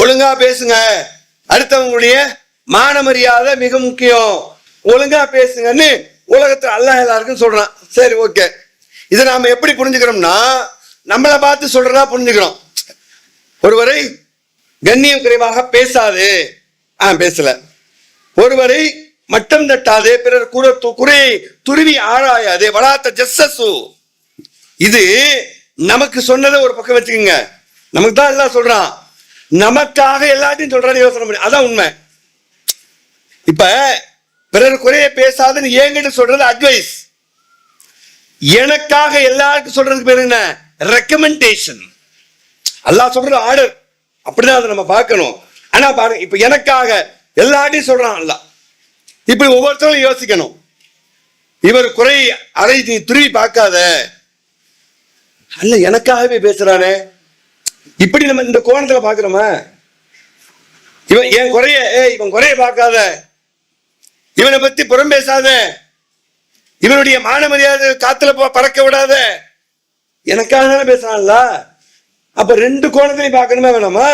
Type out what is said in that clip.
ஒழுங்கா பேசுங்க, அடுத்தவங்களுடைய மான மரியாதை மிக முக்கியம், ஒழுங்கா பேசுங்கன்னு உலகத்துல அல்லாஹ் எல்லாருக்கும் சொல்றான். சரி, ஓகே. இதை நாம எப்படி புரிஞ்சுக்கிறோம்னா, நம்மளை பார்த்து சொல்றதா புரிஞ்சுக்கிறோம். ஒருவரை கண்ணியம் குறைவாக பேசாது, பேசல. ஒருவரை மட்டம் தட்டாதே, பிறர் குறை துருவி ஆராயாதே, வளாத்த ஜஸ்ஸு. இது நமக்கு சொன்னதை ஒரு பக்கம் வச்சுக்கோங்க, நமக்கு தான் எல்லாம் சொல்றான், நமக்காக எல்லாத்தையும் சொல்றான்னு யோசனை பண்ணி, அதான் உண்மை. இப்ப பிறர் குறைய பேசாதுன்னு என்கிட்ட சொல்றது அட்வைஸ், எனக்காக எல்லாருக்கும் சொல்றதுக்கு பேரு என்ன? ரெக்கமெண்டேஷன். அல்லாஹ் சொல்றது ஆர்டர், அப்படிதான் அதை நம்ம பார்க்கணும். ஆனா பாருங்க, இப்ப எனக்காக எல்லாத்தையும் சொல்றான் அல்லாஹ். இப்படி ஒவ்வொருத்தரும் யோசிக்கணும், இவர் குறை அதை நீ துருவி பார்க்காத, அல்ல எனக்காகவே பேசுறானே, இப்படி நம்ம இந்த கோணத்துல பாக்குறோமா? இவன் என் குறைய இவன் குறைய பார்க்காத, இவனை பத்தி புறம் பேசாத, இவனுடைய மான மரியாதை காத்துல பறக்க விடாத, எனக்காக தானே பேசுறான்ல. அப்ப ரெண்டு கோணத்திலையும் பார்க்கணுமா வேணாமா?